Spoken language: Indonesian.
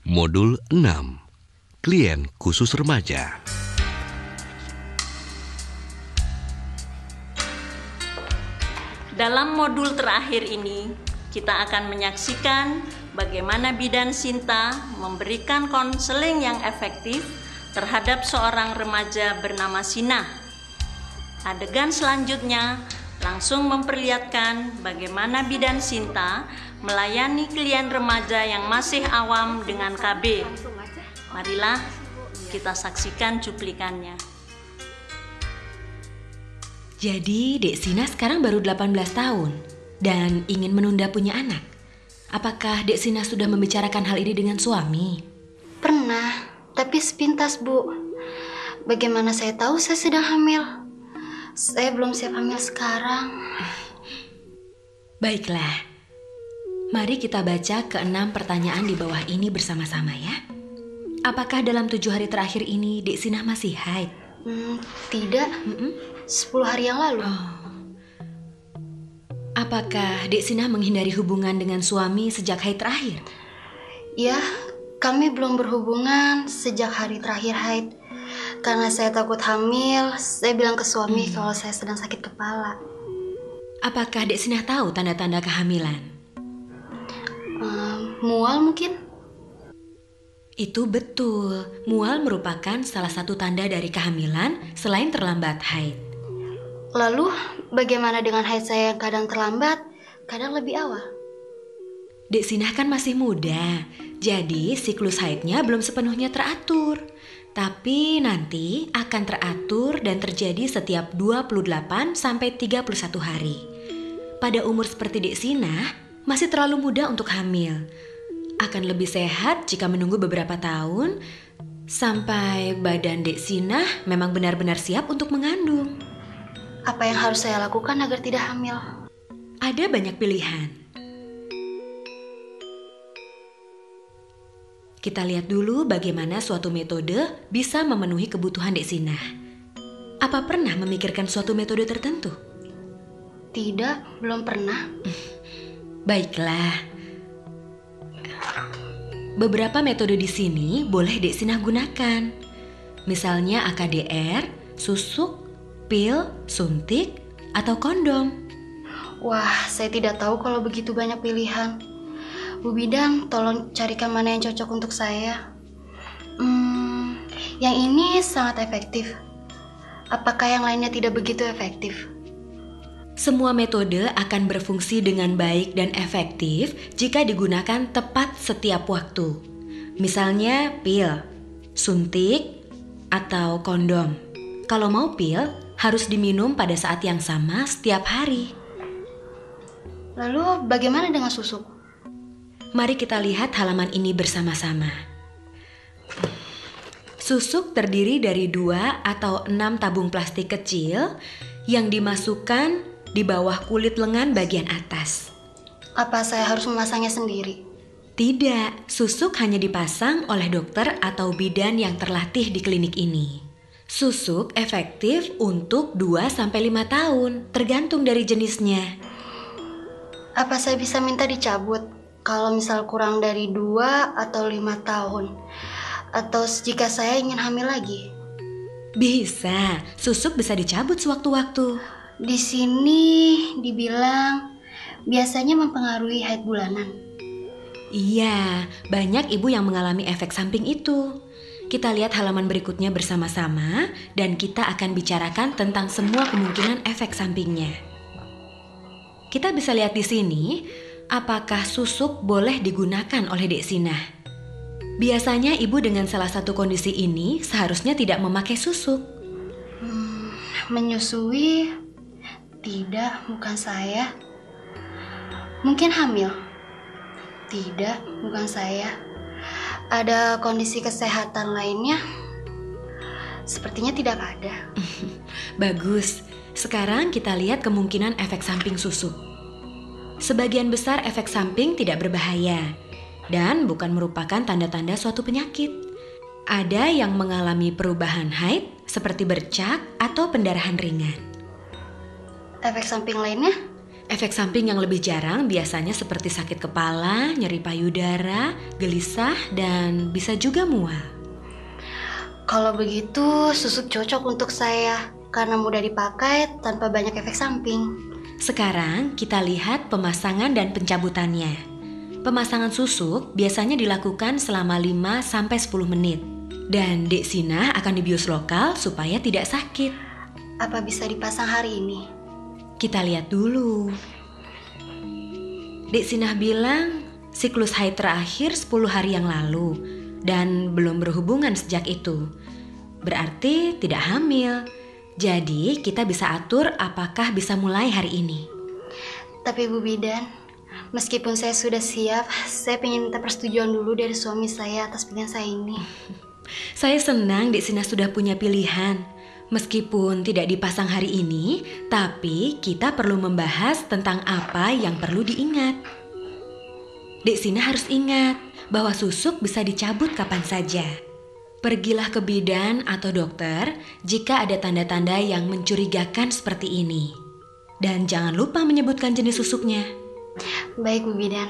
Modul 6. Klien khusus remaja. Dalam modul terakhir ini, kita akan menyaksikan bagaimana bidan Sinta memberikan konseling yang efektif terhadap seorang remaja bernama Sinah. Adegan selanjutnya langsung memperlihatkan bagaimana bidan Sinta melayani klien remaja yang masih awam dengan KB. Marilah kita saksikan cuplikannya. Jadi Dek Sina sekarang baru 18 tahun dan ingin menunda punya anak. Apakah Dek Sina sudah membicarakan hal ini dengan suami? Pernah, tapi sepintas, Bu. Bagaimana saya tahu saya sedang hamil? Saya belum siap hamil sekarang. Baiklah, mari kita baca ke-6 pertanyaan di bawah ini bersama-sama ya. Apakah dalam 7 hari terakhir ini Dek Sina masih haid? Tidak, 10 hari yang lalu. Apakah Dek Sina menghindari hubungan dengan suami sejak haid terakhir? Ya, kami belum berhubungan sejak hari terakhir haid. Karena saya takut hamil, saya bilang ke suami kalau saya sedang sakit kepala. Apakah Dek Sina tahu tanda-tanda kehamilan? Mual mungkin? Itu betul, mual merupakan salah satu tanda dari kehamilan selain terlambat haid. Lalu, bagaimana dengan haid saya yang kadang terlambat, kadang lebih awal? Dek Sinah kan masih muda, jadi siklus haidnya belum sepenuhnya teratur. Tapi nanti akan teratur dan terjadi setiap 28 sampai 31 hari. Pada umur seperti Dek Sinah, masih terlalu muda untuk hamil. Akan lebih sehat jika menunggu beberapa tahun sampai badan Dek Sinah memang benar-benar siap untuk mengandung. Apa yang harus saya lakukan agar tidak hamil? Ada banyak pilihan. Kita lihat dulu bagaimana suatu metode bisa memenuhi kebutuhan Dek Sinah. Apa pernah memikirkan suatu metode tertentu? Tidak, belum pernah. Baiklah. Beberapa metode di sini boleh Dek Sinah gunakan. Misalnya AKDR, susuk, pil, suntik, atau kondom. Wah, saya tidak tahu kalau begitu banyak pilihan. Bu Bidan, tolong carikan mana yang cocok untuk saya. Yang ini sangat efektif. Apakah yang lainnya tidak begitu efektif? Semua metode akan berfungsi dengan baik dan efektif jika digunakan tepat setiap waktu. Misalnya pil, suntik, atau kondom. Kalau mau pil, harus diminum pada saat yang sama setiap hari. Lalu bagaimana dengan susuk? Mari kita lihat halaman ini bersama-sama. Susuk terdiri dari 2 atau 6 tabung plastik kecil yang dimasukkan di bawah kulit lengan bagian atas. Apa saya harus memasangnya sendiri? Tidak, susuk hanya dipasang oleh dokter atau bidan yang terlatih di klinik ini. Susuk efektif untuk 2-5 tahun, tergantung dari jenisnya. Apa saya bisa minta dicabut kalau misal kurang dari 2 atau 5 tahun? Atau jika saya ingin hamil lagi? Bisa, susuk bisa dicabut sewaktu-waktu. Di sini dibilang biasanya mempengaruhi haid bulanan. Iya, banyak ibu yang mengalami efek samping itu. Kita lihat halaman berikutnya bersama-sama dan kita akan bicarakan tentang semua kemungkinan efek sampingnya. Kita bisa lihat di sini, apakah susuk boleh digunakan oleh Dek Sinah. Biasanya ibu dengan salah satu kondisi ini seharusnya tidak memakai susuk. Menyusui? Tidak, bukan saya. Mungkin hamil? Tidak, bukan saya. Ada kondisi kesehatan lainnya? Sepertinya tidak ada. Bagus, sekarang kita lihat kemungkinan efek samping susuk. Sebagian besar efek samping tidak berbahaya dan bukan merupakan tanda-tanda suatu penyakit. Ada yang mengalami perubahan haid seperti bercak atau pendarahan ringan. Efek samping lainnya? Efek samping yang lebih jarang biasanya seperti sakit kepala, nyeri payudara, gelisah, dan bisa juga mual. Kalau begitu, susuk cocok untuk saya karena mudah dipakai tanpa banyak efek samping. Sekarang kita lihat pemasangan dan pencabutannya. Pemasangan susuk biasanya dilakukan selama 5-10 menit. Dan Dek Sinah akan dibius lokal supaya tidak sakit. Apa bisa dipasang hari ini? Kita lihat dulu. Dek Sinah bilang siklus haid terakhir 10 hari yang lalu dan belum berhubungan sejak itu. Berarti tidak hamil. Jadi kita bisa atur apakah bisa mulai hari ini. Tapi Bu Bidan, meskipun saya sudah siap, saya ingin minta persetujuan dulu dari suami saya atas pilihan saya ini. Saya senang Dek Sinah sudah punya pilihan. Meskipun tidak dipasang hari ini, tapi kita perlu membahas tentang apa yang perlu diingat. Dek Sinah harus ingat bahwa susuk bisa dicabut kapan saja. Pergilah ke bidan atau dokter jika ada tanda-tanda yang mencurigakan seperti ini. Dan jangan lupa menyebutkan jenis susuknya. Baik Bu Bidan.